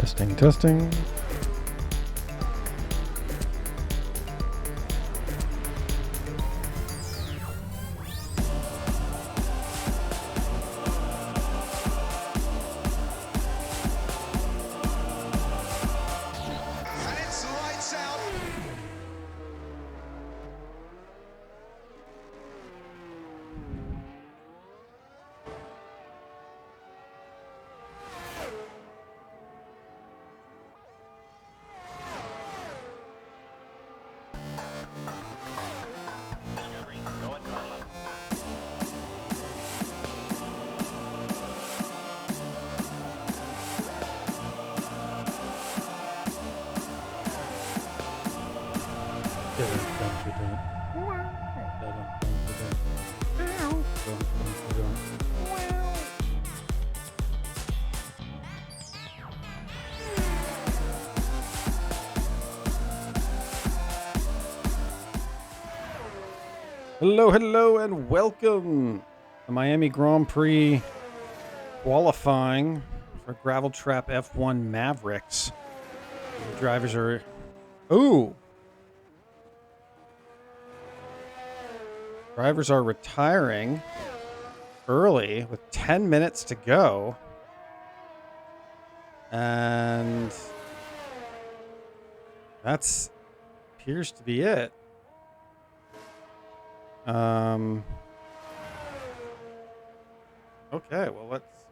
Testing, testing. Hello, hello, and welcome to Miami Grand Prix qualifying for Gravel Trap F1 Mavericks. The drivers are... Ooh! Drivers are retiring early with 10 minutes to go. And that's appears to be it. Okay, well, let's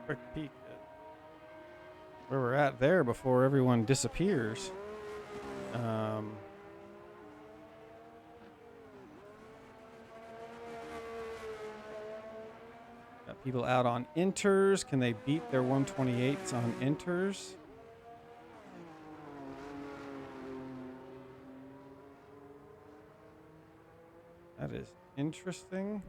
quick peek at where we're at there before everyone disappears. Got people out on inters. Can they beat their 128s on inters? That is interesting.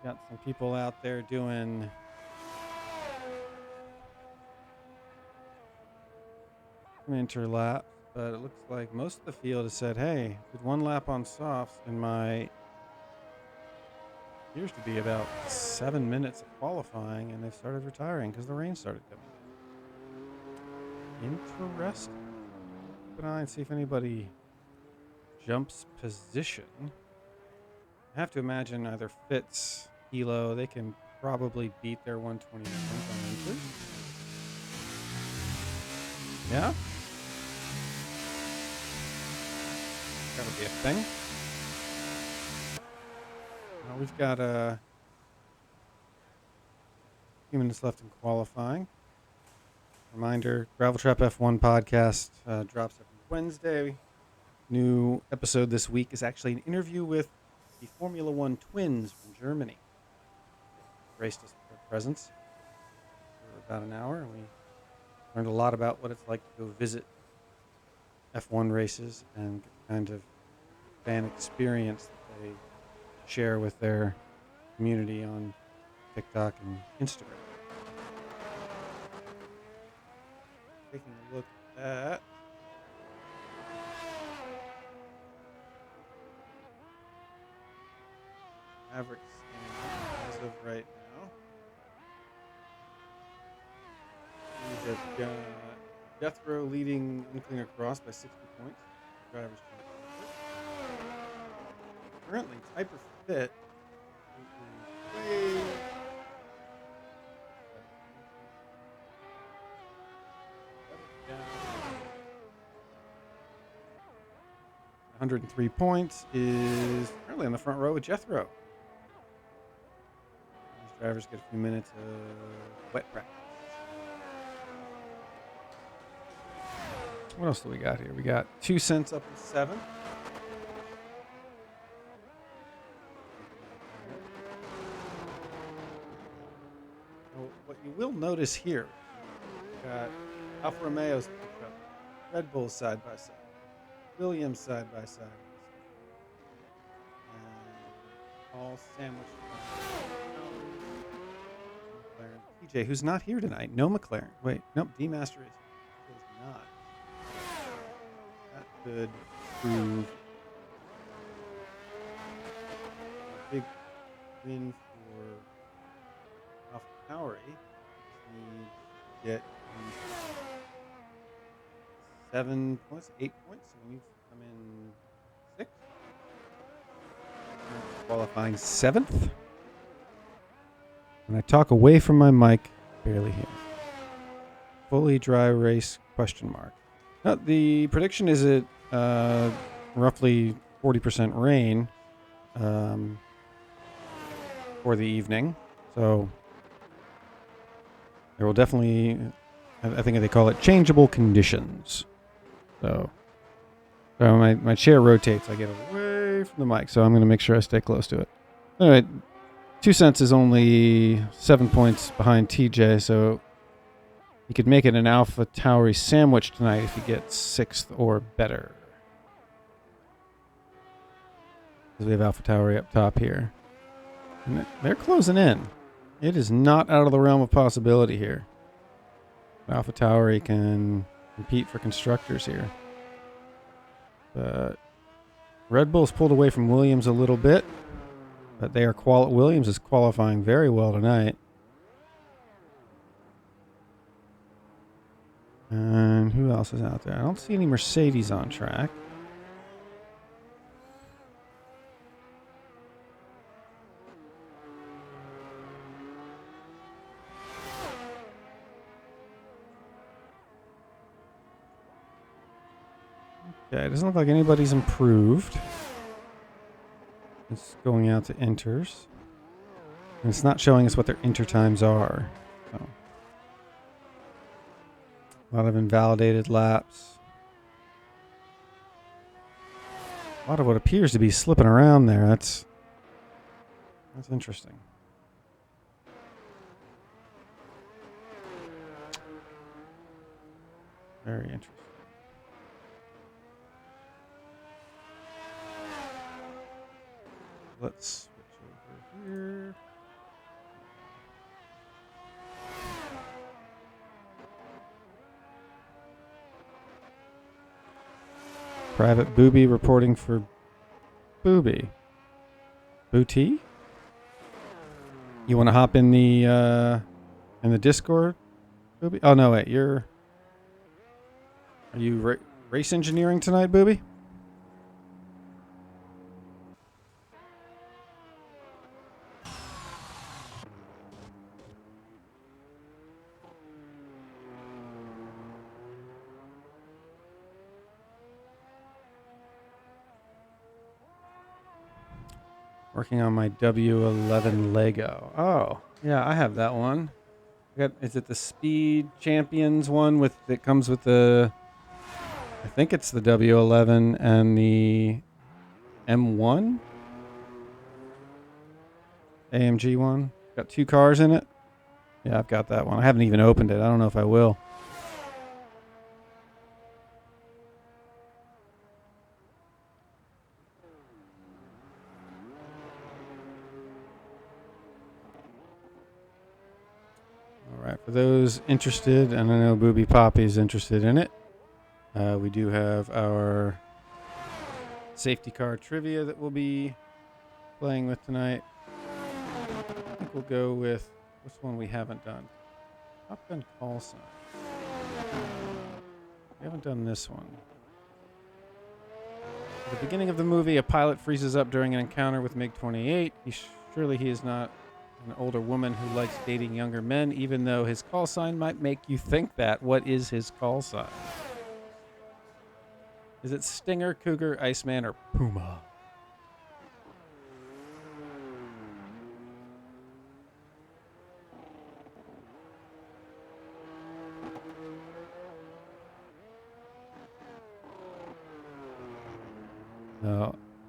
Got some people out there doing interlap, but it looks like most of the field has said, hey, did one lap on softs in my appears to be about 7 minutes of qualifying, and they've started retiring because the rain started coming. Interesting. Keep an eye and see if anybody jumps position. I have to imagine either Fitz, Hilo, they can probably beat their 120 on enters. Yeah? That'll be a thing. Now we've got a few minutes left in qualifying. Reminder, Gravel Trap F1 podcast drops every Wednesday. New episode this week is actually an interview with the Formula One twins from Germany. Graced us with their presence for about an hour, and we learned a lot about what it's like to go visit F1 races and kind of fan experience that they share with their community on TikTok and Instagram. Taking a look at Mavericks as of right now. We've got Jethro leading Inkling across by 60 points. Drivers currently Hyper Fit. Way 103 points is currently on the front row with Jethro. These drivers get a few minutes of wet practice. What else do we got here? We got 2 cents up to 7. Well, what you will notice here, we got Alfa Romeo's pickup, Red Bull side by side, Williams side by side, and all sandwiched. McLaren. TJ, who's not here tonight. No McLaren. Wait, nope. D-Master is not. That could prove a big win for Alpha Tauri. Just need to get 7 points, 8 points. So we need to come in 6th. Qualifying 7th. When I talk away from my mic, barely hear. Fully dry race question mark. Now, the prediction is at roughly 40% rain for the evening. So there will definitely, I think they call it changeable conditions. So my chair rotates. I get away from the mic, so I'm going to make sure I stay close to it. Anyway, 2 cents is only 7 points behind TJ, so he could make it an Alpha Tauri sandwich tonight if he gets 6th or better. Because we have Alpha Tauri up top here. And they're closing in. It is not out of the realm of possibility here. Alpha Tauri can compete for constructors here. But Red Bull's pulled away from Williams a little bit. But they are Williams is qualifying very well tonight. And who else is out there? I don't see any Mercedes on track. Okay, it doesn't look like anybody's improved. It's going out to inters. And it's not showing us what their inter times are. So. A lot of invalidated laps. A lot of what appears to be slipping around there. That's interesting. Very interesting. Let's switch over here. Private Booby reporting for Booby. Booty? You want to hop in the Discord, Booby? Oh no, wait. Are you race engineering tonight, Booby? Working on my W11 Lego. Oh, yeah, I have that one. Is it the Speed Champions one that comes with the? I think it's the W11 and the M1 AMG one. Got 2 cars in it. Yeah, I've got that one. I haven't even opened it. I don't know if I will. All right, for those interested, and I know Booby Poppy's interested in it, we do have our safety car trivia that we'll be playing with tonight. I think we'll go with which one we haven't done. Top Gun call sign. We haven't done this one. At the beginning of the movie, a pilot freezes up during an encounter with MiG-28. Surely he is not an older woman who likes dating younger men, even though his call sign might make you think that. What is his call sign? Is it Stinger, Cougar, Iceman, or Puma?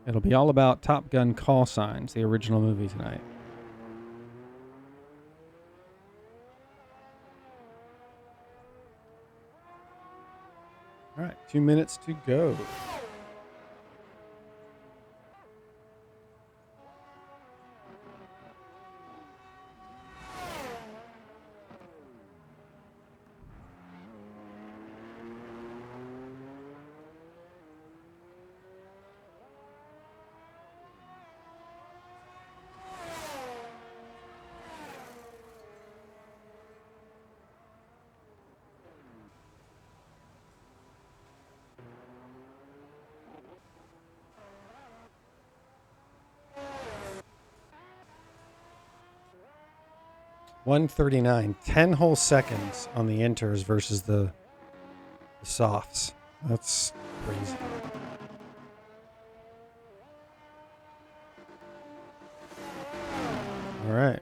It'll be all about Top Gun call signs, the original movie tonight. All right, 2 minutes to go. 139. 10 whole seconds on the inters versus the softs. That's crazy. All right.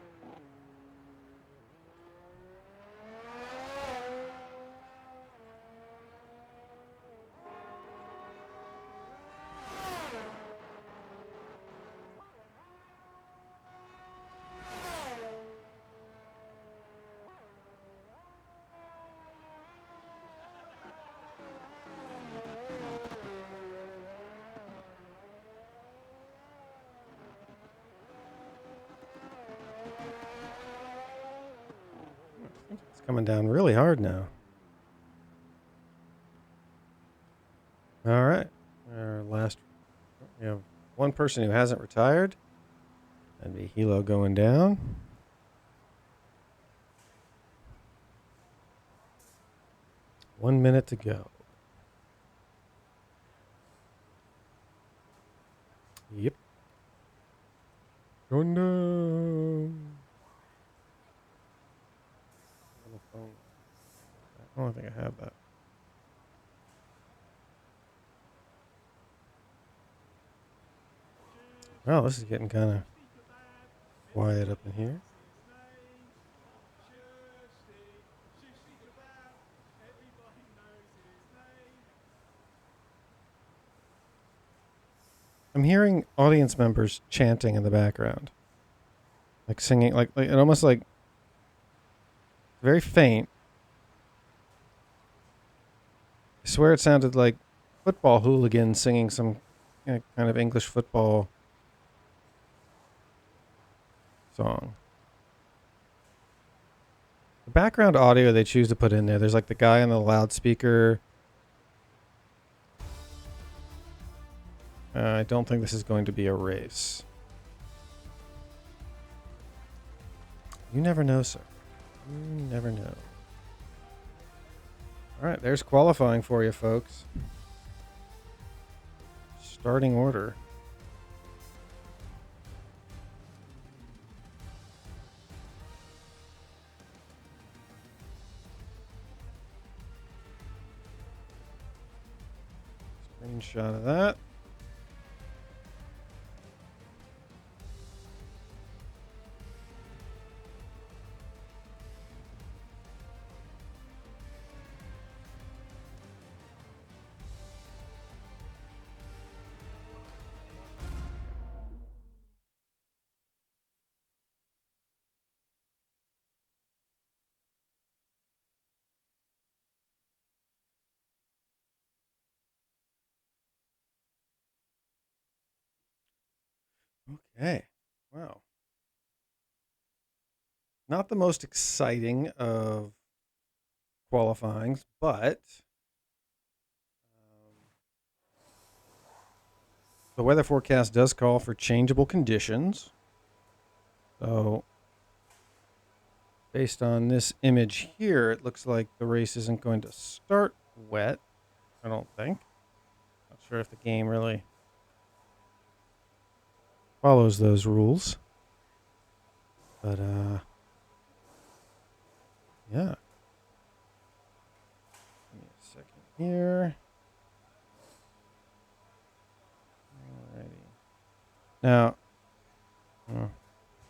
It's coming down really hard now. All right. Our last, we have one person who hasn't retired. That'd be Hilo going down. One minute to go. Yep. Going down. I don't think I have that. Well, this is getting kind of quiet up in here. I'm hearing audience members chanting in the background. Like singing, like it almost like very faint. I swear it sounded like football hooligans singing some kind of English football song. The background audio they choose to put in there's like the guy on the loudspeaker. I don't think this is going to be a race. You never know, sir. You never know. All right, there's qualifying for you, folks. Starting order. Screenshot of that. Okay. Wow. Not the most exciting of qualifyings, but the weather forecast does call for changeable conditions. So, based on this image here, it looks like the race isn't going to start wet, I don't think. Not sure if the game really follows those rules. But, yeah. Give me a second here. Alrighty. Now, I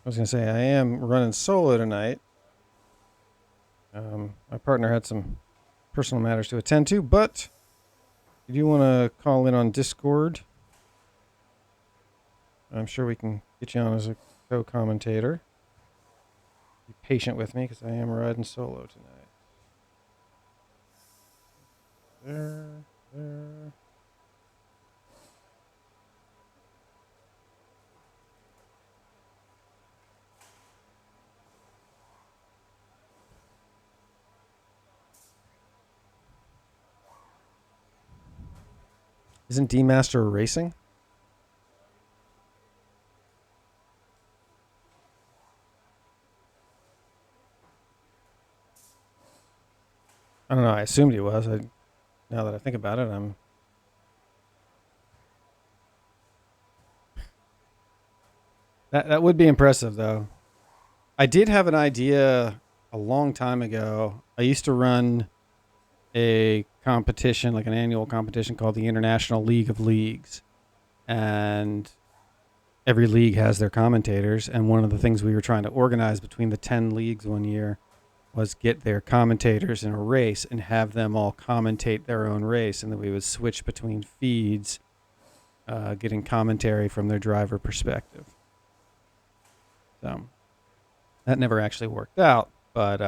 was going to say, I am running solo tonight. My partner had some personal matters to attend to, but if you want to call in on Discord, I'm sure we can get you on as a co-commentator. Be patient with me because I am riding solo tonight. There. Isn't D-Master racing? I don't know. I assumed he was. Now that I think about it, that would be impressive, though. I did have an idea a long time ago. I used to run a competition, like an annual competition called the International League of Leagues. And every league has their commentators. And one of the things we were trying to organize between the 10 leagues one year was get their commentators in a race and have them all commentate their own race. And then we would switch between feeds, getting commentary from their driver perspective. So that never actually worked out, but,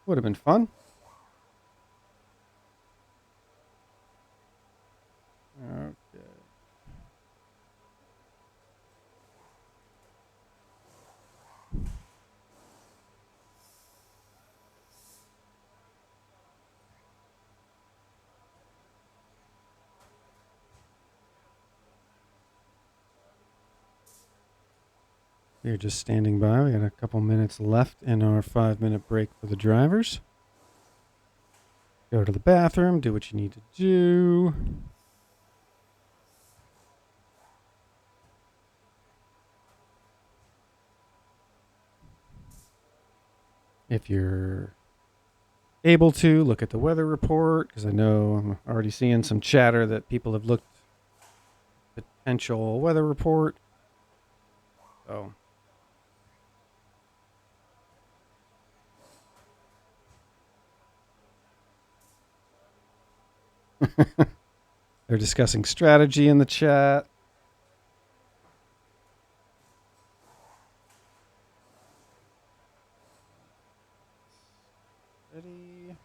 would have been fun. Okay. We're just standing by. We got a couple minutes left in our 5-minute break for the drivers. Go to the bathroom, do what you need to do. If you're able to, look at the weather report, because I know I'm already seeing some chatter that people have looked at potential weather report. So they're discussing strategy in the chat. Ready?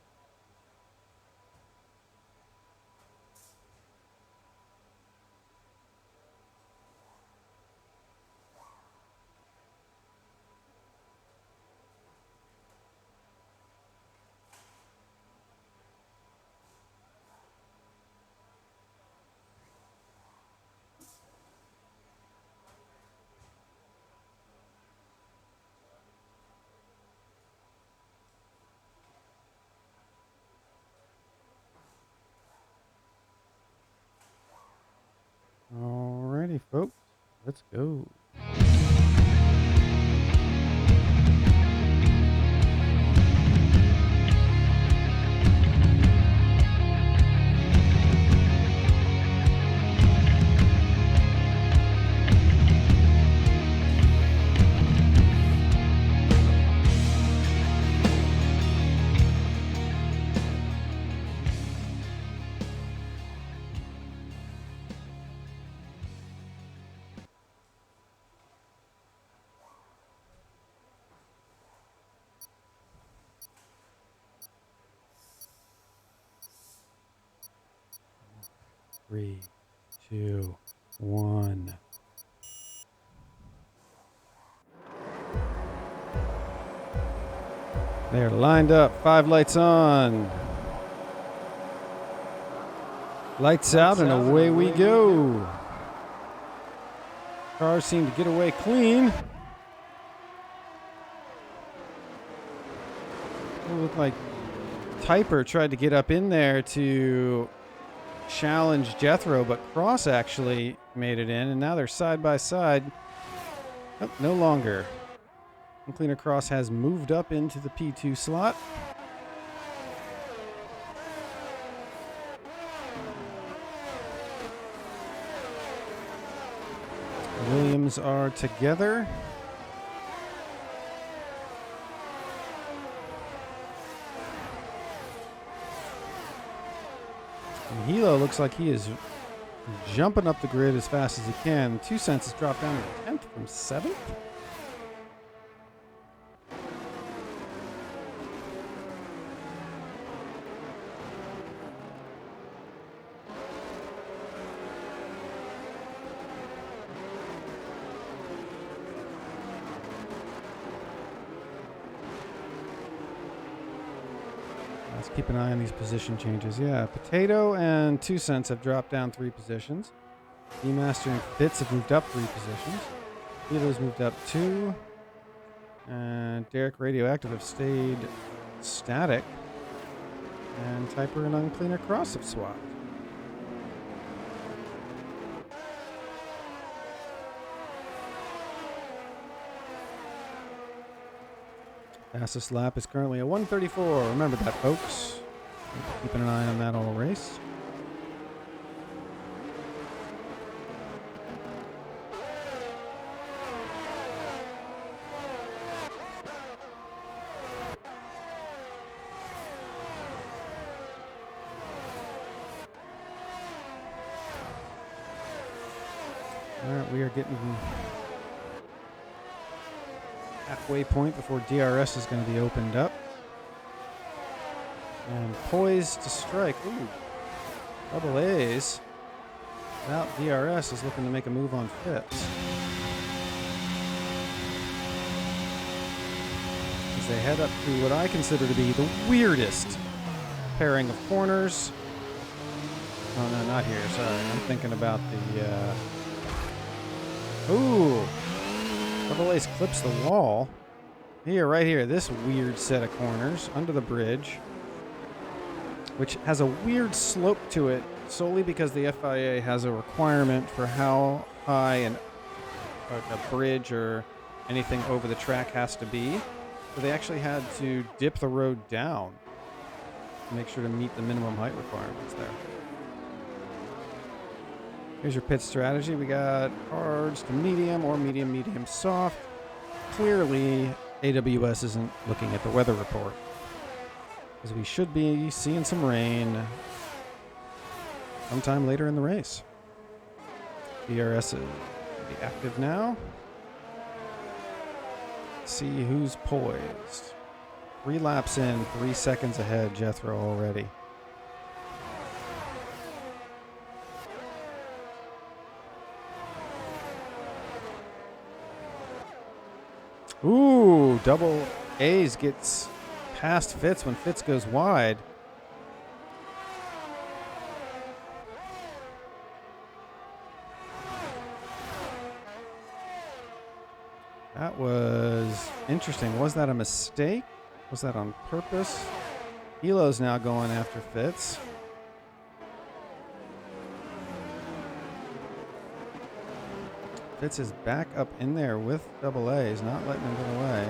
Alrighty, folks. Let's go. Three, two, one. They're lined up. 5 lights on. Lights out and away we go. Cars seem to get away clean. It looked like Typer tried to get up in there to challenge Jethro, but Cross actually made it in, and now they're side by side. Oh, no longer. Cleaner Cross has moved up into the P2 slot. Williams are together. And Hilo looks like he is jumping up the grid as fast as he can. 2 cents has dropped down to 10th from 7th. Let's keep an eye on these position changes. Yeah, Potato and 2 cents have dropped down 3 positions. D-Master and Fitz have moved up 3 positions. Hilo's moved up 2. And Derek Radioactive have stayed static. And Typer and Uncleaner Cross have swapped. Fastest lap is currently a 1:34. Remember that, folks. Keeping an eye on that all race. All right, we are getting halfway point before DRS is going to be opened up. And poised to strike. Ooh, double A's. Without DRS is looking to make a move on Fitz. As they head up to what I consider to be the weirdest pairing of corners. Oh, no, not here. Sorry. I'm thinking about the... Ooh. Double A's clips the wall. Here, right here. This weird set of corners under the bridge, which has a weird slope to it solely because the FIA has a requirement for how high a bridge or anything over the track has to be. So they actually had to dip the road down to make sure to meet the minimum height requirements there. Here's your pit strategy. We got hards to medium or medium, medium, soft. Clearly, AWS isn't looking at the weather report, because we should be seeing some rain sometime later in the race. DRS is be active now. Let's see who's poised. 3 laps in, 3 seconds ahead, Jethro already. Ooh, double A's gets past Fitz when Fitz goes wide. That was interesting. Was that a mistake? Was that on purpose? Elo's now going after Fitz. Fitz is back up in there with double A's, not letting him get away.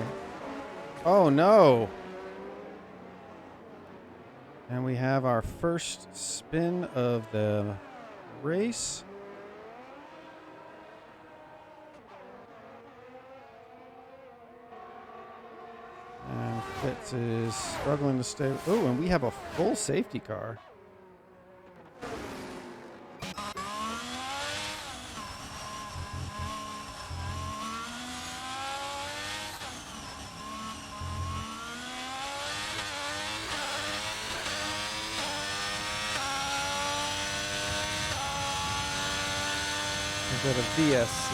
Oh, no. And we have our first spin of the race. And Fitz is struggling to stay. Oh, and we have a full safety car. Is that a VSC?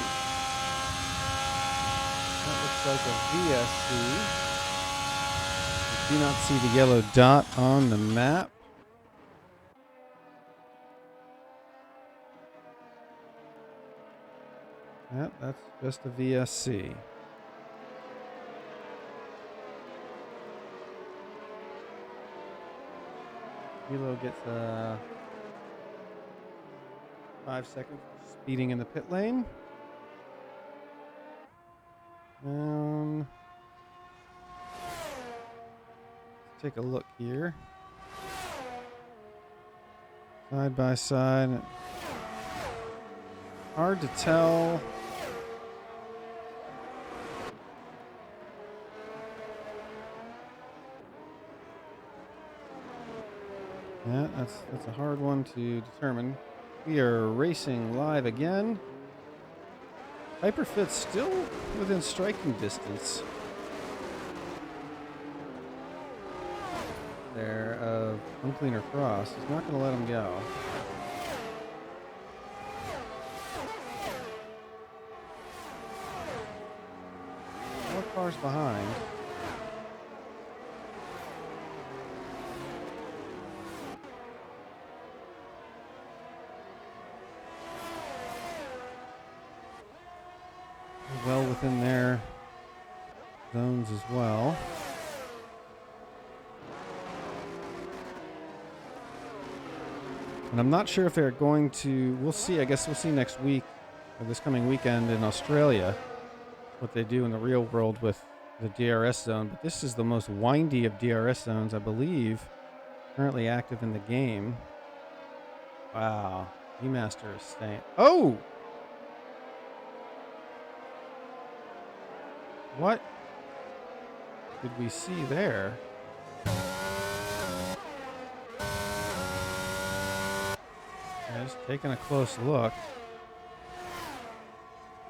That looks like a VSC. Do not see the yellow dot on the map. Yep, that's just a VSC. Kilo gets 5 seconds for speeding in the pit lane. Take a look here. Side by side. Hard to tell. Yeah, that's a hard one to determine. We are racing live again. Hyperfit's still within striking distance there of Uncleaner Cross. He's not going to let him go. More cars behind. Well within their zones as well. And I'm not sure if they're going to, we'll see, I guess we'll see next week, or this coming weekend in Australia, what they do in the real world with the DRS zone, but this is the most windy of DRS zones, I believe, currently active in the game. Wow. E-Master is staying. Oh! What did we see there? Just taking a close look.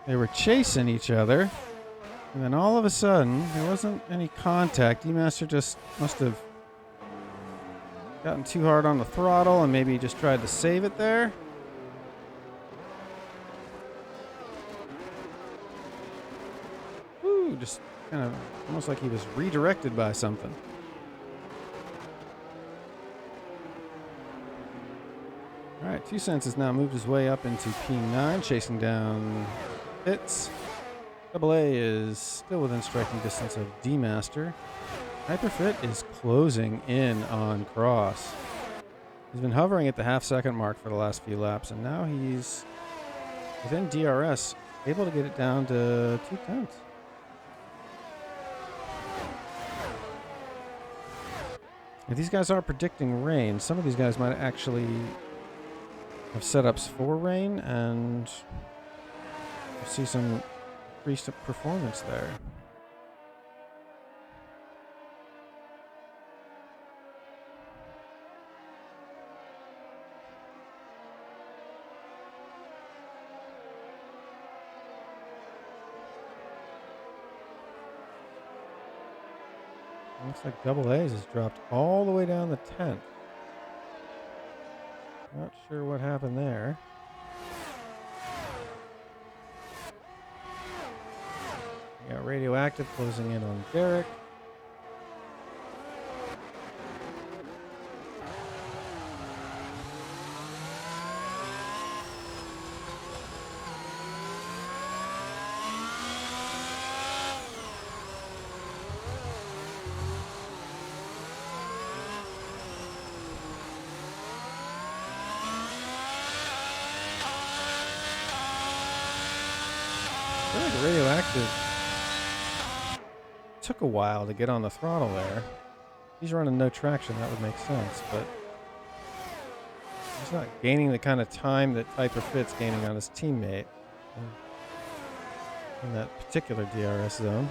They were chasing each other, and then all of a sudden, there wasn't any contact. E-Master just must have gotten too hard on the throttle and maybe just tried to save it there. Ooh, just kind of almost like he was redirected by something. All right, 2 Cents has now moved his way up into P9, chasing down Fitz. Double A is still within striking distance of D-Master. Hyperfit is closing in on Cross. He's been hovering at the half-second mark for the last few laps, and now he's within DRS, able to get it down to 2/10. If these guys are predicting rain, some of these guys might actually have setups for rain, and we'll see some increased performance there. Looks like Double A's has dropped all the way down the 10th. Not sure what happened there. We got Radioactive closing in on Derek. I feel like Radioactive took a while to get on the throttle there. He's running no traction, that would make sense, but he's not gaining the kind of time that Typer Fit's gaining on his teammate in that particular DRS zone.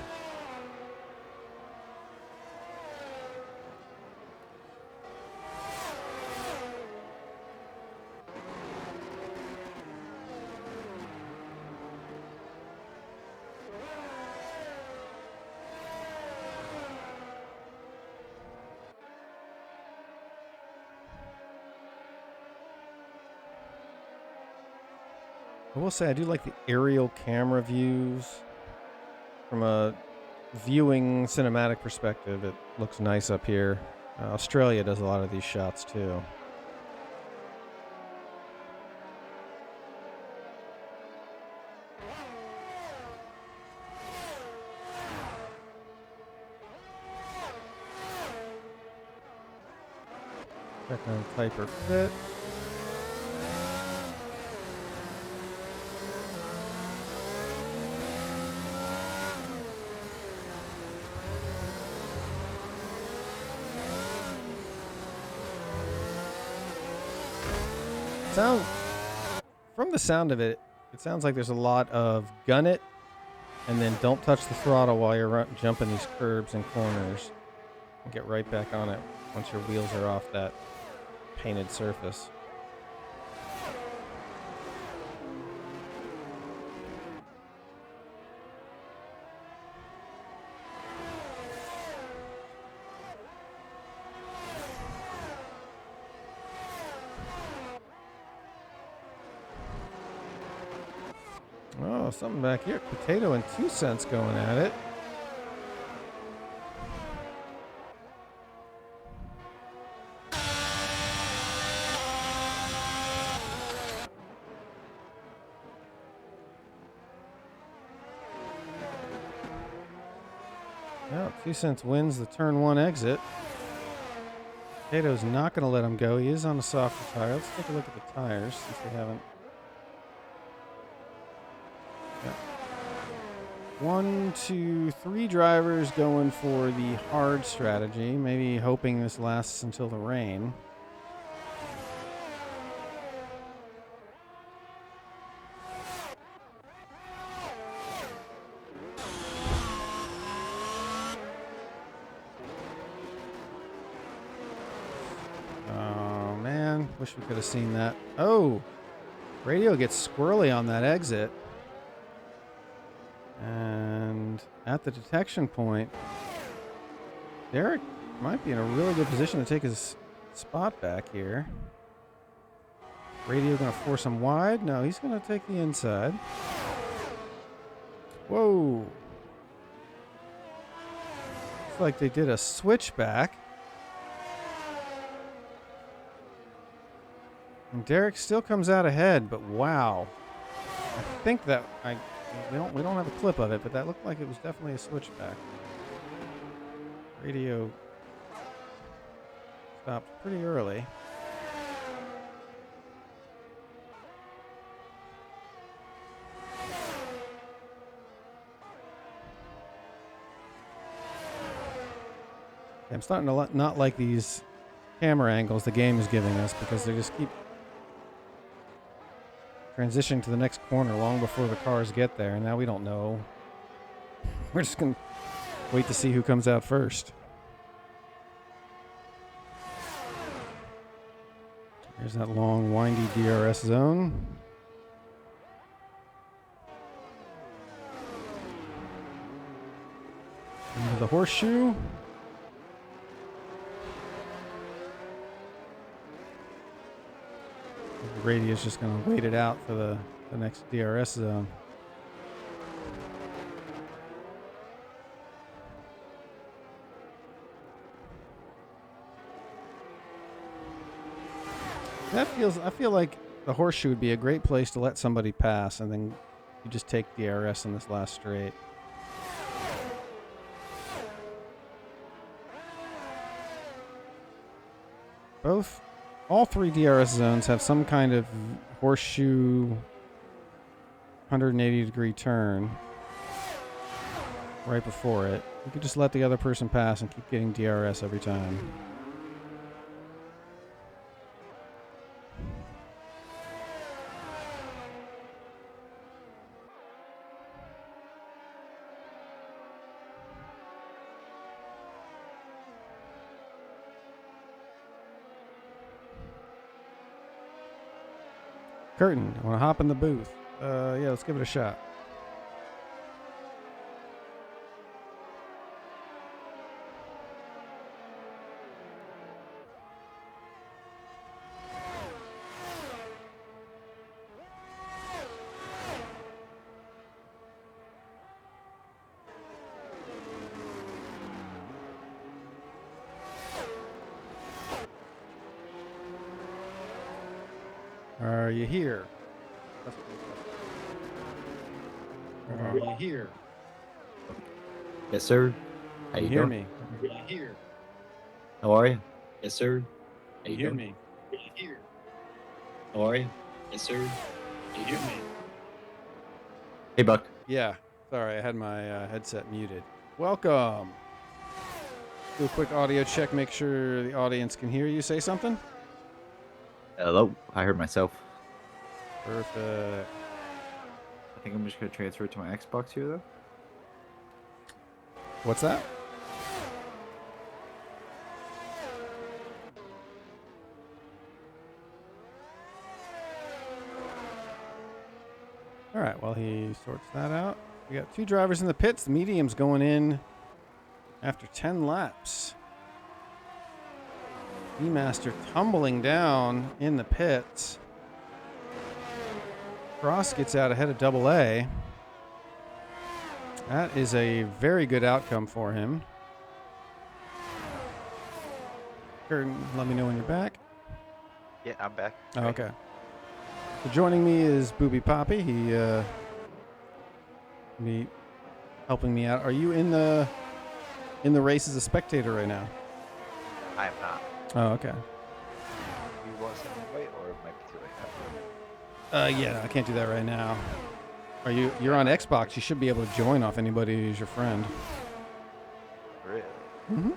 I will say I do like the aerial camera views. From a viewing cinematic perspective, it looks nice up here. Australia does a lot of these shots too. Check on Typer Fit. From the sound of it, it sounds like there's a lot of gun it, and then don't touch the throttle while you're jumping these curbs and corners, and get right back on it once your wheels are off that painted surface. Oh, something back here. Potato and 2 Cents going at it. Well, 2 Cents wins the turn 1 exit. Potato's not going to let him go. He is on a softer tire. Let's take a look at the tires since we haven't. Yeah. 1, 2, 3 drivers going for the hard strategy, maybe hoping this lasts until the rain. Oh, man. Wish we could have seen that. Oh! Radio gets squirrely on that exit. And at the detection point, Derek might be in a really good position to take his spot back here. Radio going to force him wide? No, he's going to take the inside. Whoa. Looks like they did a switchback. And Derek still comes out ahead, but wow. I think that we don't have a clip of it, but that looked like it was definitely a switchback. Radio stopped pretty early. I'm starting to not like these camera angles the game is giving us because they just keep transitioning to the next corner long before the cars get there, and now we don't know. We're just going to wait to see who comes out first. Here's that long, windy DRS zone. Into the horseshoe. The radio's just going to wait it out for the next DRS zone. I feel like the horseshoe would be a great place to let somebody pass, and then you just take DRS in this last straight. All 3 DRS zones have some kind of horseshoe 180-degree turn right before it. You could just let the other person pass and keep getting DRS every time. Curtin, I want to hop in the booth. Yeah, let's give it a shot. Are you here? Are you here? Yes, sir. How Can you you hear doing? me? Are you here? How are you? Yes, sir. How Can you you hear doing? me? Are you here? How are you? Yes, sir. Are you hear me? Hey, Buck. Yeah. Sorry, I had my headset muted. Welcome. Do a quick audio check. Make sure the audience can hear you. Say something. Hello. I heard myself. Perfect. I think I'm just gonna transfer it to my Xbox here, though. What's that? All right, while he sorts that out, we got 2 drivers in the pits. The medium's going in after 10 laps. E-Master tumbling down in the pits. Cross gets out ahead of Double A. That is a very good outcome for him. Curtin, let me know when you're back. Yeah, I'm back. Oh, okay. So joining me is Booby Poppy. He me helping me out. Are you in the race as a spectator right now? I am not. Oh, okay. You want to send me invite or it might be too late after? Yeah, I can't do that right now. You're on Xbox. You should be able to join off anybody who's your friend. Really? Mm-hmm.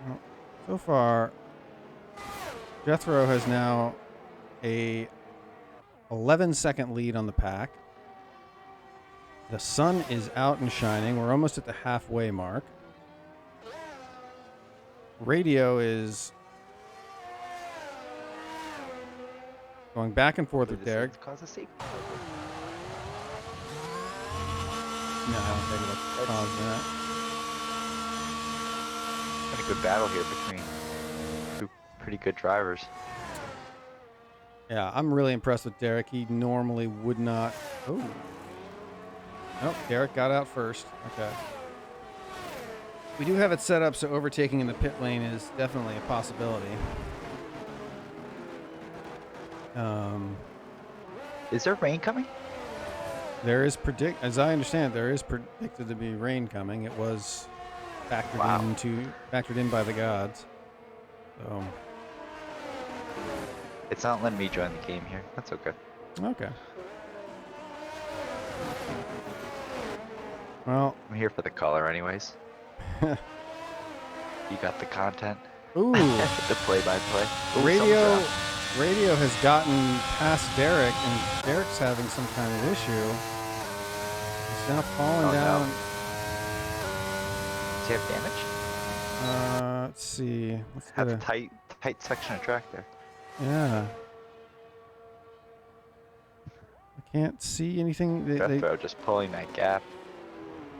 Well, so far, Jethro has now a 11-second lead on the pack. The sun is out and shining. We're almost at the halfway mark. Radio is going back and forth with Derek. Cause a safety. No, I don't think it'll cause that. Been a good battle here between two pretty good drivers. Yeah, I'm really impressed with Derek. He normally would not. Oh. Nope, Derek got out first. Okay. We do have it set up so overtaking in the pit lane is definitely a possibility. Is there rain coming? There is as I understand, there is predicted to be rain coming. It was factored in by the gods. So. It's not letting me join the game here. That's okay. Okay. Well, I'm here for the color anyways. You got the content. ooh. The play-by-play. Ooh, Radio has gotten past Derek, and Derek's having some kind of issue. He's now falling down. No. Does he have damage? Let's see. That's a tight section of track there. Yeah. I can't see anything. Jethro just pulling that gap.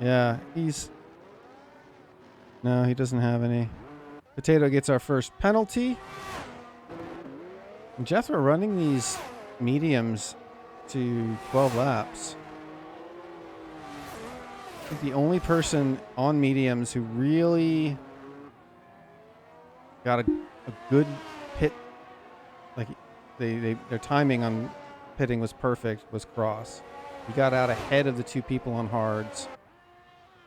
Yeah, no, he doesn't have any. Potato gets our first penalty. And Jethro running these mediums to 12 laps. I think the only person on mediums who really got a good pit, like their timing on pitting was perfect, was Cross. He got out ahead of the two people on hards.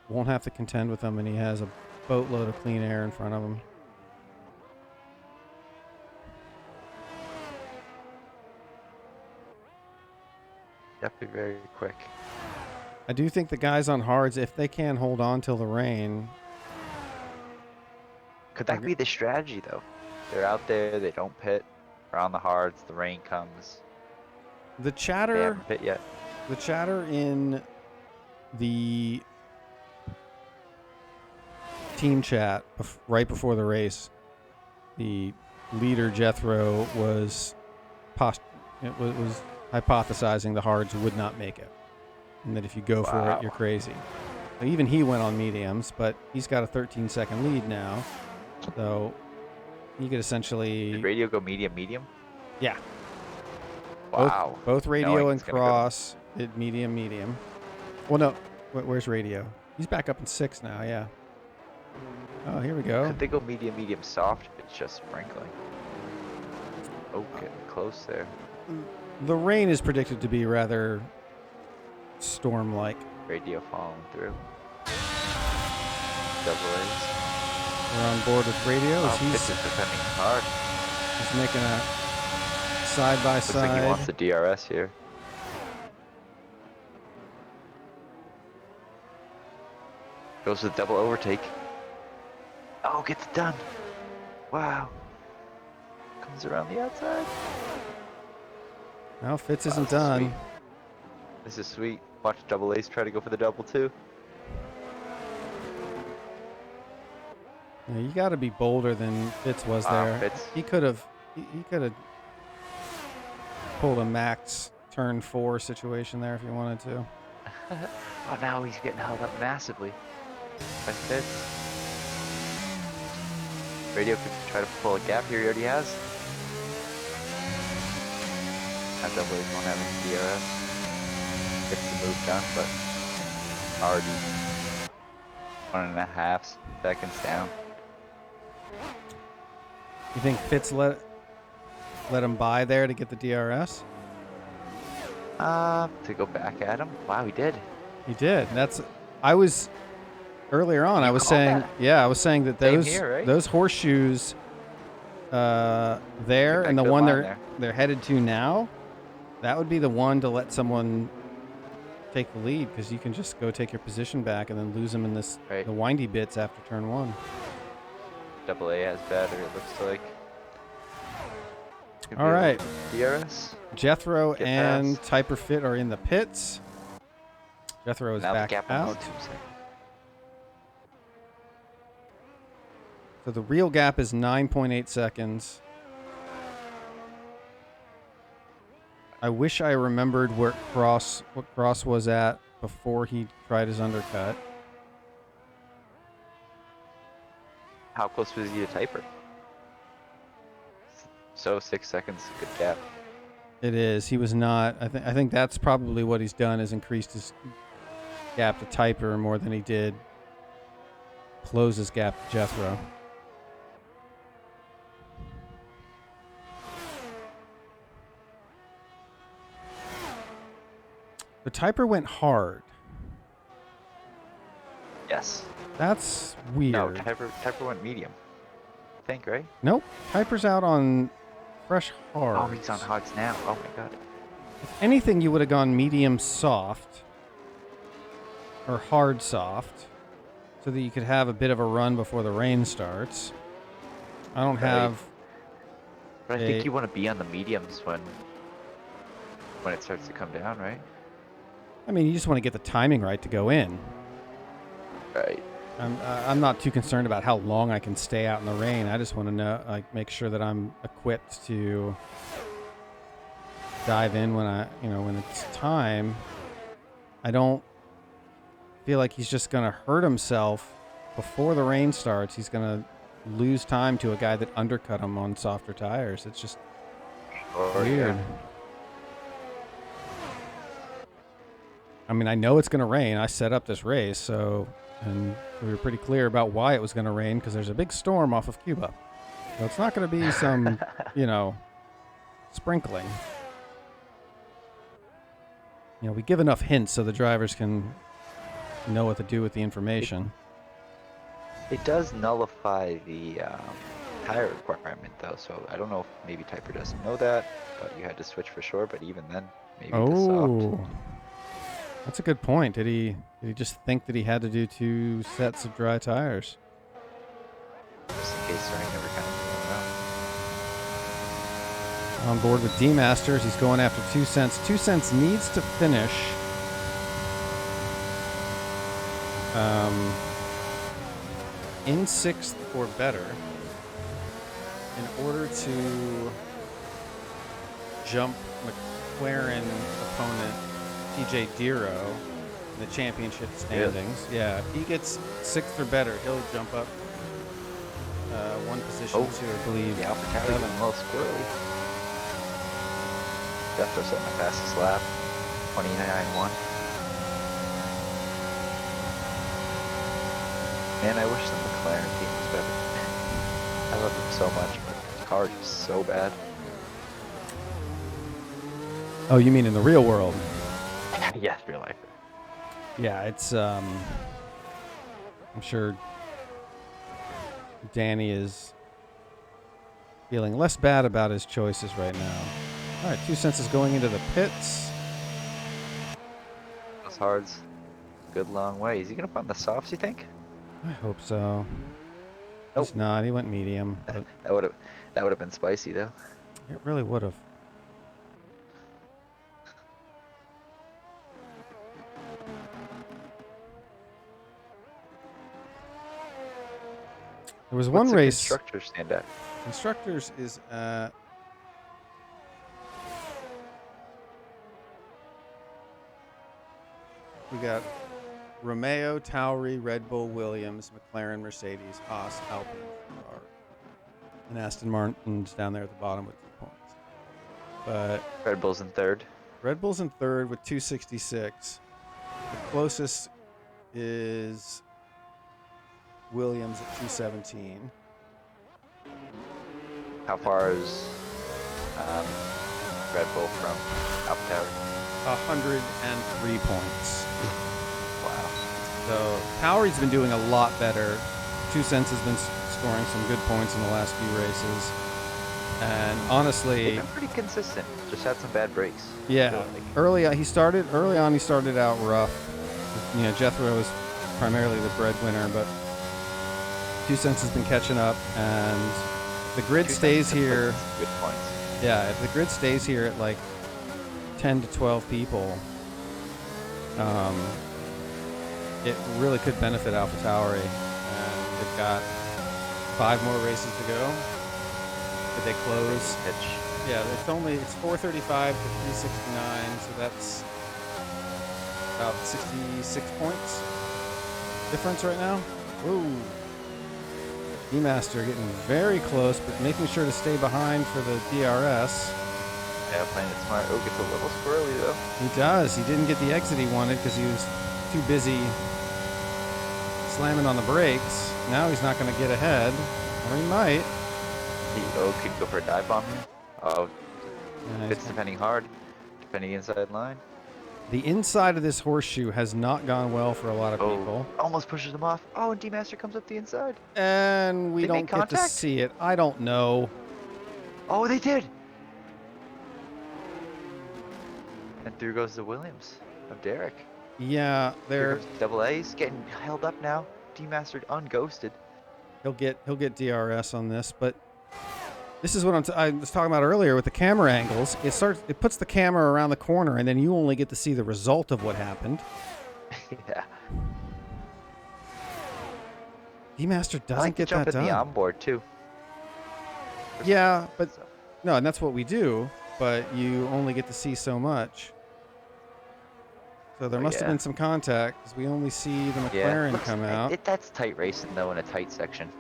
Won't have to contend with them, and he has a boatload of clean air in front of him. Definitely very quick. I do think the guys on hards, if they can hold on till the rain. Could that be the strategy though? They're out there, they don't pit. They're on the hards, the rain comes. The They chatter, haven't pit yet. the chatter in the team chat right before the race, the leader Jethro was hypothesizing the hards would not make it, and that if you go for it, you're crazy. So even he went on mediums, but he's got a 13-second lead now, so he could essentially. Did Radio go medium? Yeah. Wow. Both Radio Knowing and it's gonna Cross did medium. Well, no. Where's Radio? He's back up in 6 now, yeah. Oh, here we go. Could they go medium soft? It's just sprinkling. Oh, getting close there. The rain is predicted to be rather storm-like. Radio following through. Double A's. We're on board with Radio. Oh, Fitz is defending hard. He's making a Looks like he side-by-side. wants the DRS here. Goes with double overtake. Oh, gets it done. Wow. Comes around the outside. Well, Fitz Wow, isn't this is done. sweet. This is sweet. Watch Double Ace try to go for the double too. Yeah, you got to be bolder than Fitz was there. Fitz. He could have pulled a max turn 4 situation there if he wanted to. Oh, now he's getting held up massively by Fitz. Radio could try to pull a gap here. He already has. That Double Ace won't have any DRS. Gets the move done, but already 1.5 seconds down. You think Fitz let him by there to get the DRS? To go back at him? Wow, he did. He did. Earlier on, I was saying, that? I was saying that Same here, right? those horseshoes there That and the good one line they're headed to now, that would be the one to let someone take the lead, because you can just go take your position back and then lose them in the Right. windy bits after turn 1. Double A has battery, it looks like. Could All be a right. DRS. Jethro Get and past. Typer Fit are in the pits. Jethro is Now the back gap out. almost 2 seconds. So the real gap is 9.8 seconds. I wish I remembered what Cross was at before he tried his undercut. How close was he to Typer? So 6 seconds, good gap. It is. He was not. I think that's probably what he's done, is increased his gap to Typer more than he did close his gap to Jethro. The Typer went hard. Yes. That's weird. No, Typer went medium. I think, right? Nope. Typer's out on fresh hard. Oh, he's on hards now. Oh my god. If anything, you would have gone medium soft or hard soft so that you could have a bit of a run before the rain starts. I don't Right. have. But I think you want to be on the mediums when it starts to come down, right? I mean, you just want to get the timing right to go in. Right. I'm not too concerned about how long I can stay out in the rain. I just want to know, make sure that I'm equipped to dive in when it's time. I don't feel like he's just gonna hurt himself before the rain starts. He's gonna lose time to a guy that undercut him on softer tires. It's just weird. Yeah. I mean, I know it's gonna rain. I set up this race, and we were pretty clear about why it was gonna rain, because there's a big storm off of Cuba. So it's not gonna be some, sprinkling. We give enough hints so the drivers can know what to do with the information. It does nullify the tire requirement though, so I don't know if maybe Typer doesn't know that, but you had to switch for sure, but even then, maybe the soft. That's a good point. Did he just think that he had to do 2 sets of dry tires? Just in case the rain ever kind of On board with D-Masters, he's going after 2 cents. 2 cents needs to finish in 6th or better in order to jump McLaren opponent TJ Diro in the championship standings. Yeah, if he gets 6th or better, he'll jump up one position to, I believe, The Alpha Tower is a little squirrely. Jethro set my fastest lap, 29.1. Man, I wish the McLaren team was better. I love them so much, but the car is just so bad. Oh, you mean in the real world? Yes, real life. Yeah, it's I'm sure Danny is feeling less bad about his choices right now. All right, 2 cents is going into the pits. Those hards, good long way. Is he gonna put on the softs, you think? I hope so. Nope. He's not. He went medium, but That would have been spicy though. it really would have. There was one What's the race. constructor stand at? Constructors is at. We got Romeo, Towery, Red Bull, Williams, McLaren, Mercedes, Haas, Alpine, Ferrari, and Aston Martin's down there at the bottom with 2 points. But Red Bull's in third. Red Bull's in third with 266. The closest is Williams at 217. How far is Red Bull from Alpha Tower? 103 points. Wow. So Towery's been doing a lot better. 2 cents has been scoring some good points in the last few races. And They've honestly, been pretty consistent. Just had some bad breaks. I yeah, feel like. early on he started out rough. You know, Jethro was primarily the breadwinner, but 2 cents has been catching up, and the grid 2 stays cents to put here. some good points. Yeah, if the grid stays here at like 10 to 12 people, it really could benefit AlphaTauri. And they've got 5 more races to go. Did they close? Pitch. Yeah, it's 435 to 369, so that's about 66 points difference right now. Ooh. D-Master getting very close, but making sure to stay behind for the DRS. Yeah, playing it smart. Oh, gets a little squirrely though. He does. He didn't get the exit he wanted because he was too busy slamming on the brakes. Now he's not going to get ahead, or he might. He could go for a dive bomb here. Oh, Yeah, it's depending hard. Depending inside line. the inside of this horseshoe has not gone well for a lot of people. Almost pushes him off. Oh, and D-Master comes up the inside. And we They don't make get to contact? see it. I don't know. Oh, they did! And through goes the Williams of Derek. Yeah, Here they're goes Double A's getting held up now. D-Mastered unghosted. he'll get DRS on this, but this is what I was talking about earlier with the camera angles. It puts the camera around the corner, and then you only get to see the result of what happened. Yeah. D-Master I doesn't like to get jump that in the done. onboard too. Yeah, but So, no, and that's what we do. But you only get to see so much. So there Oh, must have yeah. been some contact because we only see the yeah. McLaren come out. That's tight racing though in a tight section.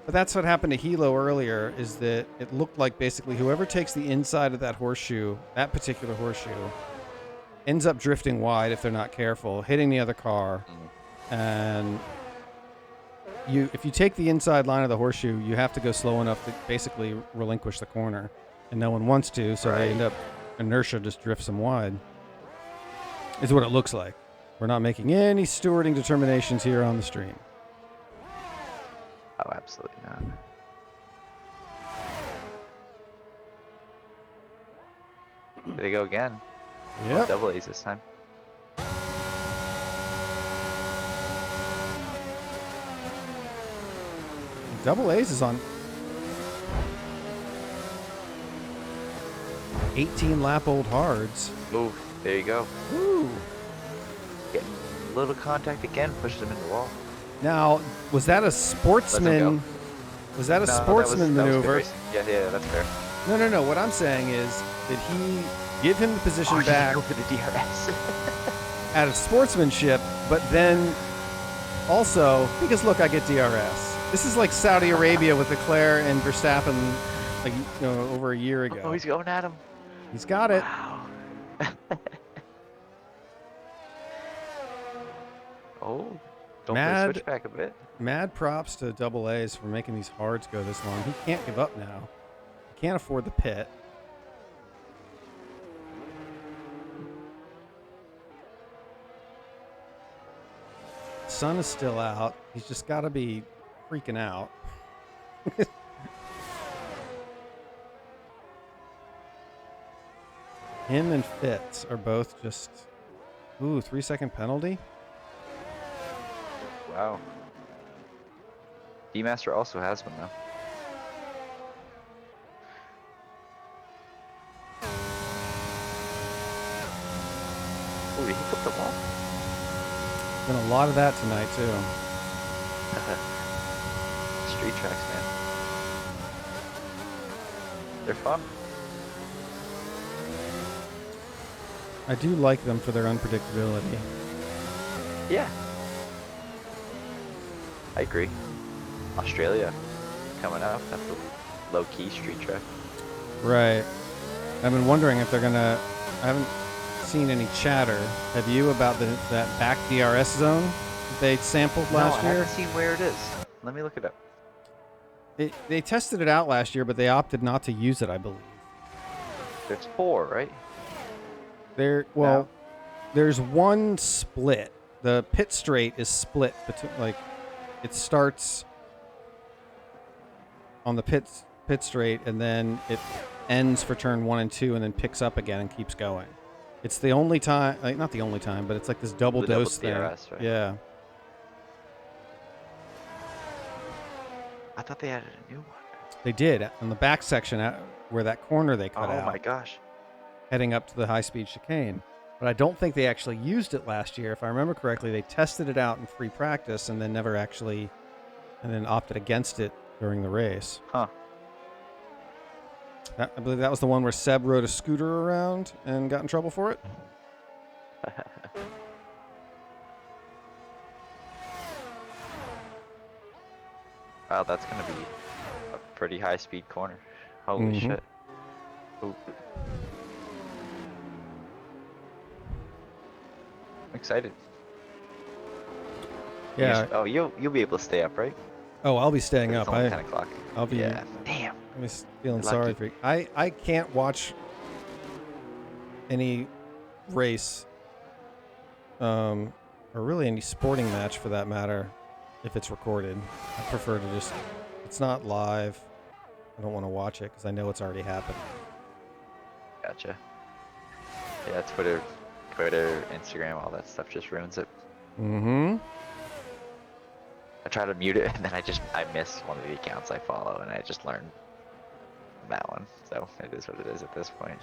But that's what happened to Hilo earlier, is that it looked like basically whoever takes the inside of that horseshoe, that particular horseshoe, ends up drifting wide if they're not careful, hitting the other car. And if you take the inside line of the horseshoe, you have to go slow enough to basically relinquish the corner. And no one wants to, so they end up, inertia just drifts them wide. Is what it looks like. We're not making any stewarding determinations here on the stream. Oh, absolutely not. There they go again. Yep. Double A's this time. Double A's is on 18 lap old hards. Ooh, there you go. Woo. Getting a little contact again, pushes him into the wall. Now, was that a sportsman? Was that a No, sportsman that was good maneuver? racing. Yeah, that's fair. No. What I'm saying is, did he give him the position back Go for the DRS. out of sportsmanship, but then also because look, I get DRS. This is like Saudi Arabia with Leclerc and Verstappen, like over a year ago. Oh, he's going at him. He's got it. Wow. Oh, don't Mad- switch back a bit. Mad props to Double A's for making these hards go this long. He can't give up now. He can't afford the pit. Sun is still out. He's just got to be freaking out. Him and Fitz are both just... Ooh, 3-second penalty? Wow. D-Master also has one though. Oh, did he flip the wall? Been a lot of that tonight, too. Street tracks, man. They're fun. I do like them for their unpredictability. Yeah. I agree. Australia coming up. That's a low-key street track. Right. I've been wondering if they're going to... I haven't seen any chatter. Have you about that back DRS zone that they sampled last no, I year? haven't seen where it is. Let me look it up. They tested it out last year, but they opted not to use it, I believe. There's 4, right? There's one split. The pit straight is split between, like, it starts on the pits pit straight, and then it ends for turn 1 and 2, and then picks up again and keeps going. It's the only time, like, not the only time, but it's like this double The double dose thing. DRS, right? Yeah. I thought they added a new one. They did on the back section where that corner they cut out. Oh my gosh. Heading up to the high-speed chicane. But I don't think they actually used it last year. If I remember correctly, they tested it out in free practice and then never actually, and then opted against it during the race. Huh. I believe that was the one where Seb rode a scooter around and got in trouble for it. Wow, that's gonna be a pretty high speed corner. Holy shit. Ooh. I'm excited. Yeah. Oh, you'll be able to stay up, right? Oh, I'll be staying It's up. only 10 o'clock. I'll be. Yeah. Damn. I'm just feeling You're sorry lucky. for you. I can't watch any race, or really any sporting match for that matter, if it's recorded. I prefer to just. It's not live. I don't want to watch it because I know it's already happened. Gotcha. Yeah, Twitter, Instagram, all that stuff just ruins it. Mm-hmm. I try to mute it and then I miss one of the accounts I follow and I just learned that one. So it is what it is at this point.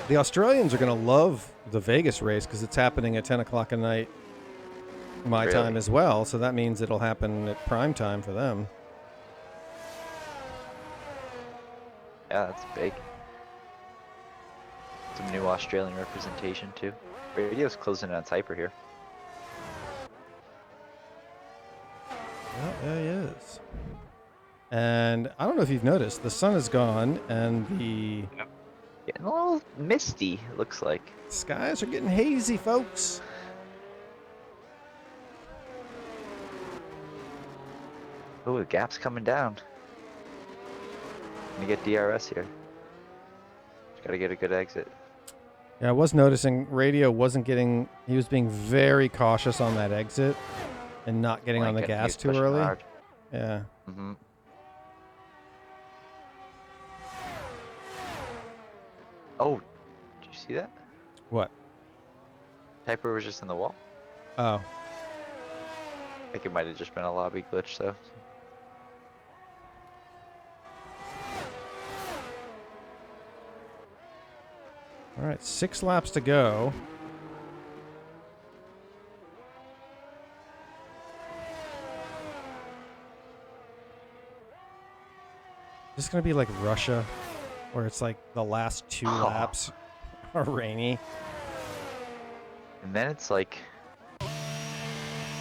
The Australians are going to love the Vegas race because it's happening at 10 o'clock at night my Really? time as well. So that means it'll happen at prime time for them. Yeah, that's big. Some new Australian representation too. Radio's closing in on Typer here. Yeah, he is. And I don't know if you've noticed, the sun is gone and the Getting a little misty, it looks like. skies are getting hazy, folks. Oh, the gap's coming down. Gonna get DRS here. Just gotta get a good exit. Yeah, I was noticing Radio wasn't getting, he was being very cautious on that exit and not getting on the gas too early. Yeah. Mm-hmm. Oh, did you see that? What? Typer was just in the wall. Oh. I think it might have just been a lobby glitch though. All right, 6 laps to go. This is going to be like Russia, where it's like the last 2 laps are rainy. And then it's like, All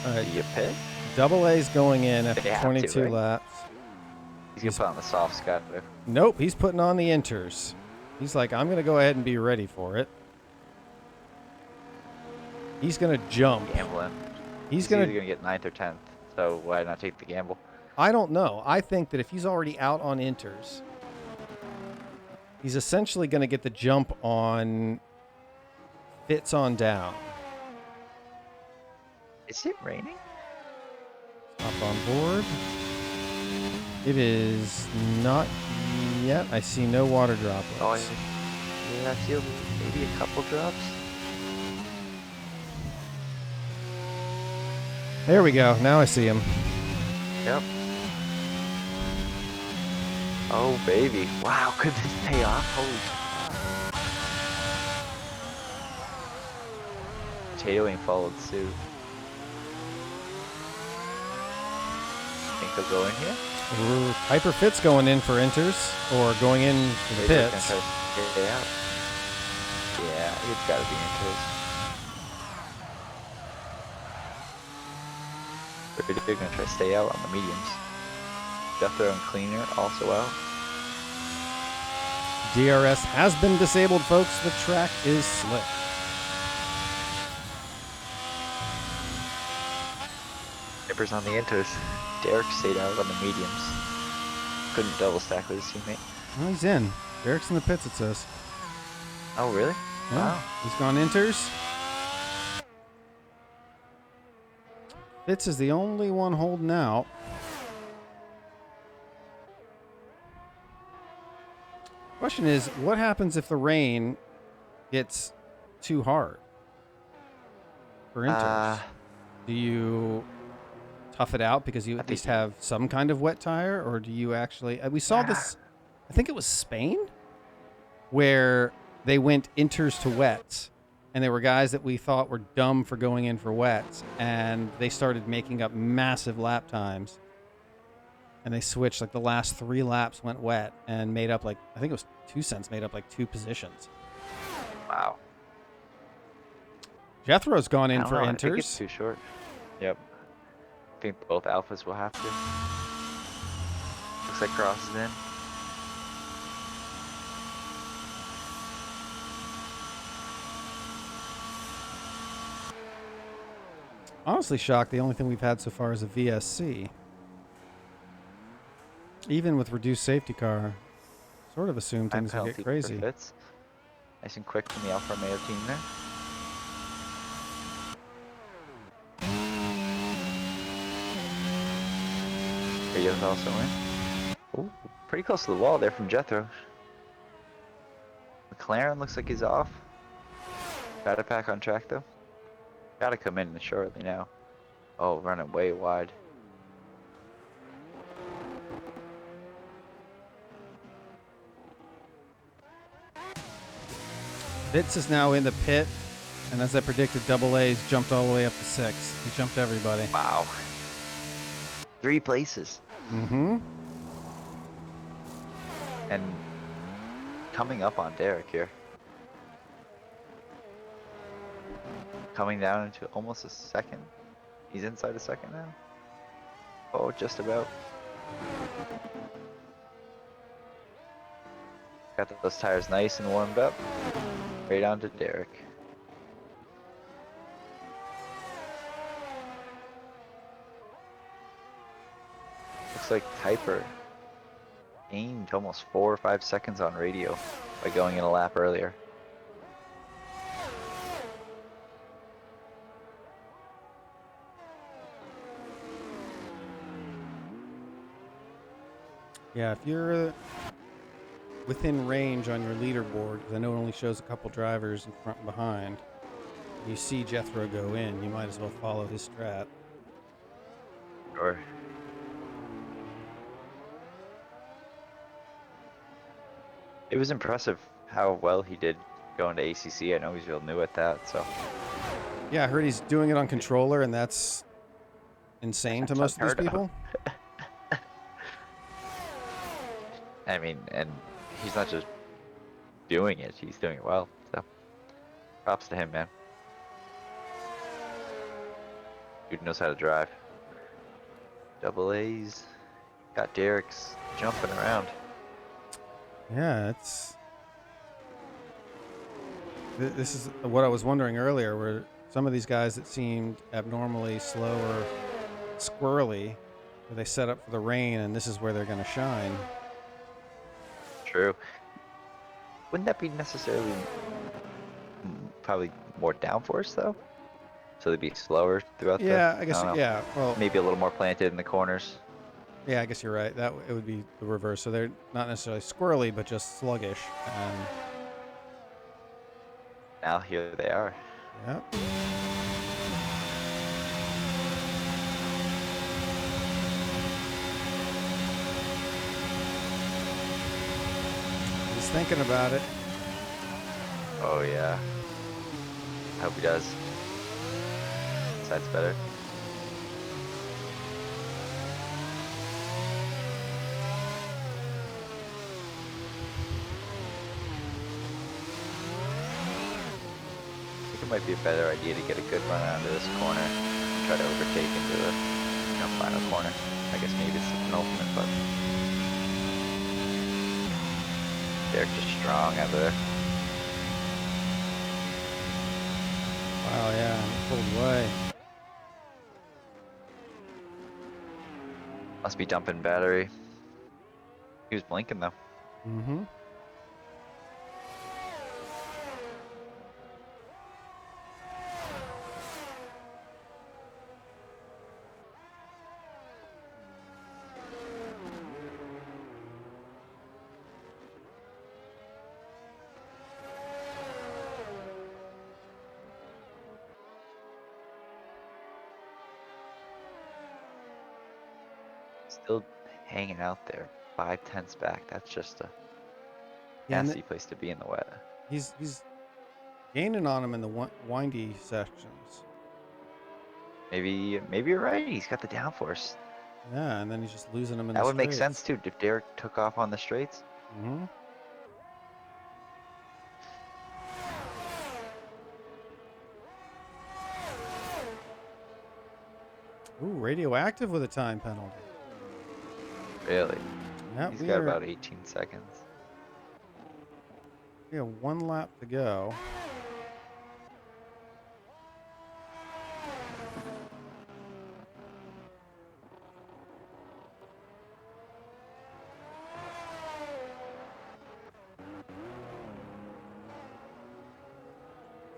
right, do you pit? Double A's going in They after have to, 22 right? laps. He's gonna put on the soft sky there. Nope, he's putting on the inters. He's like, I'm going to go ahead and be ready for it. He's going to jump. Gambling. He's either going to... gonna get 9th or 10th. So why not take the gamble? I don't know. I think that if he's already out on inters, he's essentially going to get the jump on Fitz on down. Is it raining? Hop on board. It is not yet. I see no water droplets. Oh, yeah, I feel maybe a couple drops. There we go. Now I see him. Yep. Oh, baby. Wow, could this pay off? Holy. Tailing followed suit. Think they'll go in here? Ooh, Hyper Fitz going in for inters, or going in to the Maybe they're gonna pits. try to get it out. Yeah, it's gotta be inters. They're gonna try to stay out on the mediums. Jethro and Cleaner also out. DRS has been disabled, folks. The track is slick. Nippers on the inters. Derek stayed out on the mediums. Couldn't double stack with his teammate. Well, he's in. Derek's in the pits, it says. Oh, really? Yeah, Wow. he's gone inters. Fitz is the only one holding out. Question is, what happens if the rain gets too hard for inters? Do you tough it out because you I at think least have some kind of wet tire, or do you actually? We saw this. I think it was Spain, where they went inters to wets, and there were guys that we thought were dumb for going in for wets, and they started making up massive lap times. And they switched, like the last 3 laps went wet and made up like, I think it was 2 cents, made up like 2 positions. Wow. Jethro's gone I in don't for know. I think it's inters. too short. Yep. I think both alphas will have to. Looks like Cross is in. Honestly shocked the only thing we've had so far is a VSC. Even with reduced safety car, sort of assume Time things will get penalty for crazy. Fitz. Nice and quick from the Alfa Romeo team there. Rio's also in. Ooh, pretty close to the wall there from Jethro. McLaren looks like he's off. Got it back on track though. Gotta come in shortly now. Oh, running way wide. Fitz is now in the pit, and as I predicted, double A's jumped all the way up to 6. He jumped everybody. Wow. 3 places. Mm-hmm. And coming up on Derek here. Coming down into almost a second. He's inside a second now. Oh, just about. Got those tires nice and warmed up. Right on to Derek. Looks like Kuiper gained almost 4 or 5 seconds on radio by going in a lap earlier. Yeah, if you're within range on your leaderboard, because I know it only shows a couple drivers in front and behind, you see Jethro go in, you might as well follow his strat. Sure. It was impressive how well he did going to ACC. I know he's real new at that, so. Yeah, I heard he's doing it on controller, and that's insane to most of these Unheard of. people. I mean, and he's not just doing it, he's doing it well, so. Props to him, man. Dude knows how to drive. Double A's. Got Derek's jumping around. Yeah, this is what I was wondering earlier, where some of these guys that seemed abnormally slow or squirrely, where they set up for the rain, and this is where they're going to shine. True. Wouldn't that be necessarily probably more downforce though? So they'd be slower throughout Yeah, the. I guess. don't know. Yeah, well, Maybe a little more planted in the corners. yeah, I guess you're right. That it would be the reverse. So they're not necessarily squirrely, but just sluggish. And Now here they are. yeah. He's thinking about it. Oh yeah. I hope he does. Side's better. I think it might be a better idea to get a good run out of this corner and try to overtake into the final corner. I guess maybe it's the penultimate, but they're just strong out there. Wow, yeah, pulled away. Must be dumping battery. He was blinking though. Mm-hmm. still hanging out there, 5/10 back. That's just a Yeah, and nasty place to be in the wet. he's gaining on him in the windy sections. Maybe you're right. He's got the downforce. Yeah, and then he's just losing him in That the would make straights. sense too if Derek took off on the straights. Mm-hmm. Ooh, radioactive with a time penalty. Really? Yeah, He's we got are. about 18 seconds. We have 1 lap to go.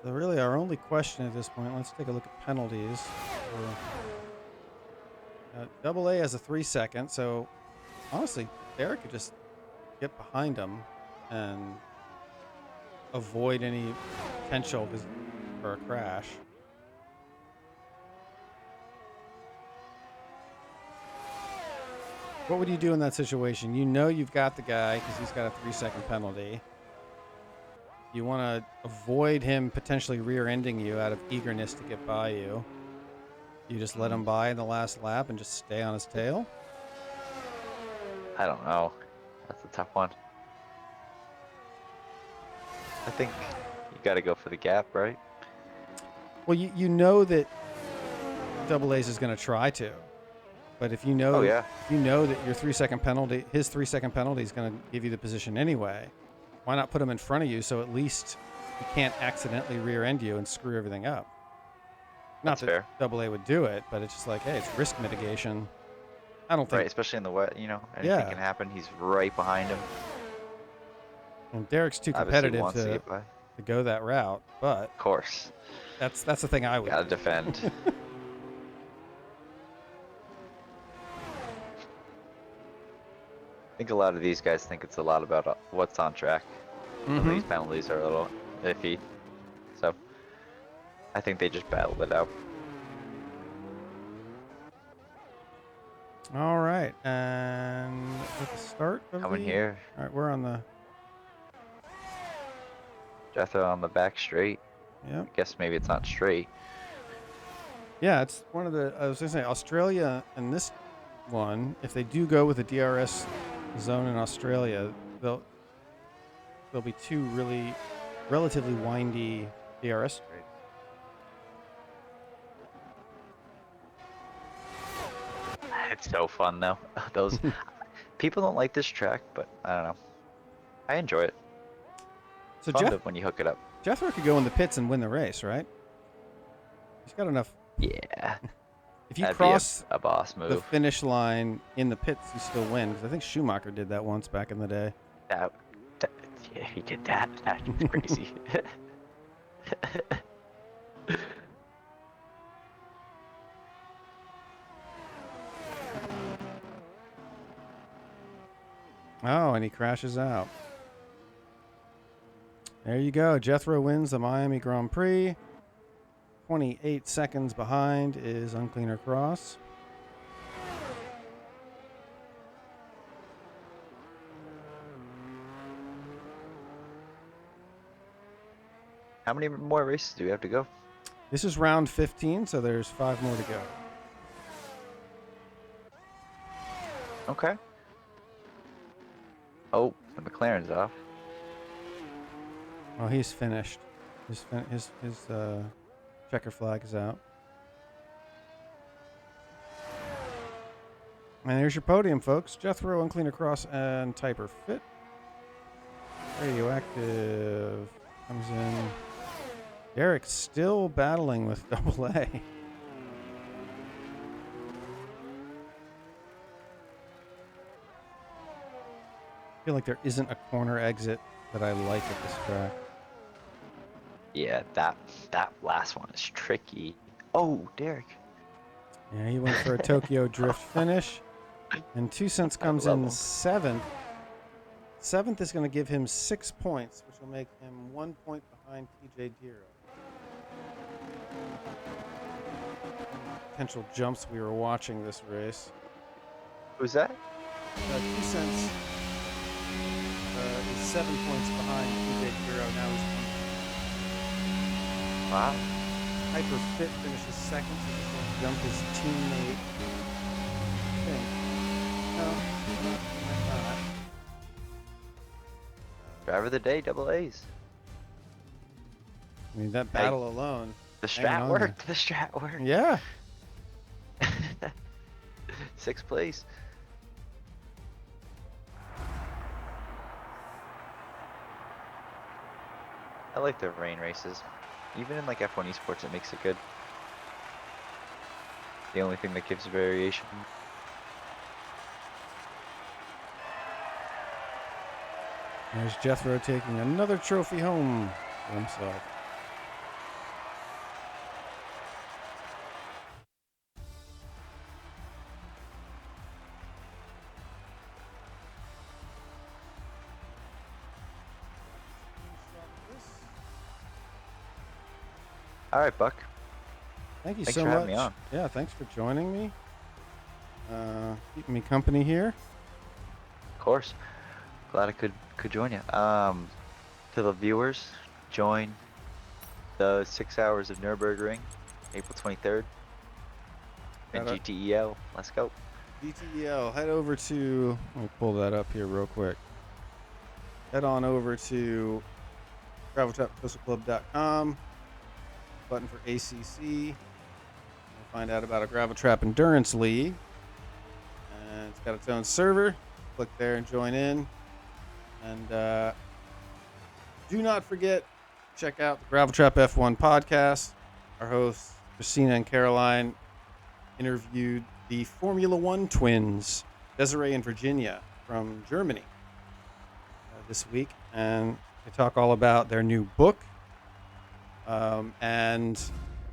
So really, our only question at this point. Let's take a look at penalties. Double A has a 3 second. So honestly, Derek could just get behind him and avoid any potential for a crash. What would you do in that situation? You know you've got the guy because he's got a 3 second penalty. You want to avoid him potentially rear-ending you out of eagerness to get by you. You just let him by in the last lap and just stay on his tail? I don't know. That's a tough one. I think you got to go for the gap, right? Well, you know that Double A's is going to try to. But if you know, Oh, yeah. if you know that your 3 second penalty, his 3 second penalty is going to give you the position anyway, why not put him in front of you so at least he can't accidentally rear end you and screw everything up? Not That's that fair. Double A would do it, but it's just like, hey, it's risk mitigation. I don't think. Right, especially in the wet, anything Yeah. can happen. He's right behind him. And Derek's too Obviously competitive wants to to get by. go that route, but Of course. that's the thing I would Gotta do. defend. I think a lot of these guys think it's a lot about what's on track. Some of these penalties are a little iffy. So, I think they just battled it out. All right, and at the start of Coming here. All right, we're on the. Jethro on the back straight. Yep. I guess maybe it's not straight. Yeah, it's one of the. I was gonna say Australia and this one. If they do go with the DRS zone in Australia, there'll be 2 really relatively windy DRS straights. It's so fun though. Those people don't like this track, but I don't know. I enjoy it. So Fun when you hook it up. Jethro could go in the pits and win the race, right? He's got enough. Yeah. If you That'd cross be a boss move. the finish line in the pits, you still win. Because I think Schumacher did that once back in the day. Yeah, he did that. That's crazy. Oh, and he crashes out. There you go. Jethro wins the Miami Grand Prix. 28 seconds behind is Uncleaner Cross. How many more races do we have to go? This is round 15, so there's 5 more to go. Okay. Oh, the McLaren's off. Oh, he's finished. His checker flag is out. And there's your podium, folks. Jethro, Uncleaner Cross, and Typer Fit. Radioactive comes in. Derek's still battling with Double A. I feel like there isn't a corner exit that I like at this track. Yeah, that last one is tricky. Oh, Derek. Yeah, he went for a Tokyo Drift finish. And 2 cents comes in 7th. 7th is going to give him 6 points, which will make him 1 point behind TJ Diro. Potential jumps we were watching this race. Who's that? 2 cents is 7 points behind Big Hero. Now he's Wow. Hyper Fit finishes second, so he's going to jump his teammate. I think. No, might not. Driver of the day, double A's. I mean, that battle alone. The hanging strat on worked. The strat worked. there. Yeah. 6th place. I like the rain races. Even in like F1 esports, it makes it good. The only thing that gives variation. There's Jethro taking another trophy home for himself. All right, Buck. Thank you Thanks so for much. having me on. Yeah, thanks for joining me. Keeping me company here. Of course. Glad I could join you. To the viewers, join the 6 hours of Nürburgring, April 23rd. And Got it. GTEL. Let's go. GTEL, head over to, let me pull that up here real quick. Head on over to graveltrapcoastalclub.com, button for ACC. You'll find out about a Gravel Trap Endurance League. And it's got its own server. Click there and join in. And do not forget, check out the Gravel Trap F1 podcast. Our hosts, Christina and Caroline, interviewed the Formula One twins, Desiree and Virginia from Germany, this week. And they talk all about their new book and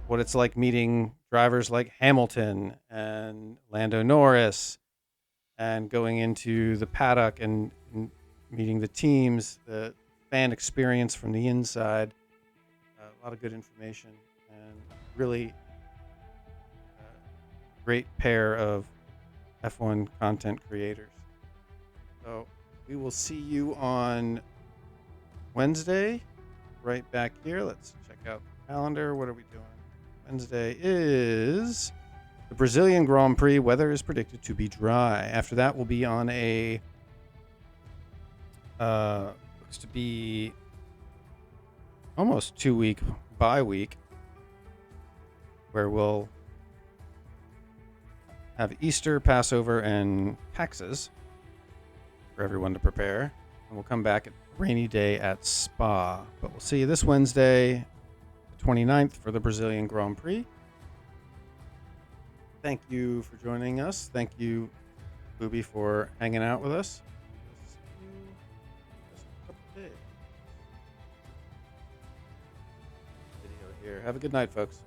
what it's like meeting drivers like Hamilton and Lando Norris and going into the paddock and meeting the teams, the fan experience from the inside. A lot of good information and really great pair of F1 content creators. So we will see you on Wednesday, right back here. Let's check out the calendar. What are we doing? Wednesday is the Brazilian Grand Prix. Weather is predicted to be dry. After that, we'll be on a looks to be almost 2-week bye week, where we'll have Easter, Passover, and taxes for everyone to prepare. And we'll come back at rainy day at Spa. But we'll see you this Wednesday, the 29th, for the Brazilian Grand Prix. Thank you for joining us. Thank you, Booby, for hanging out with us. We'll see you in just a couple days. Video here. Have a good night, folks.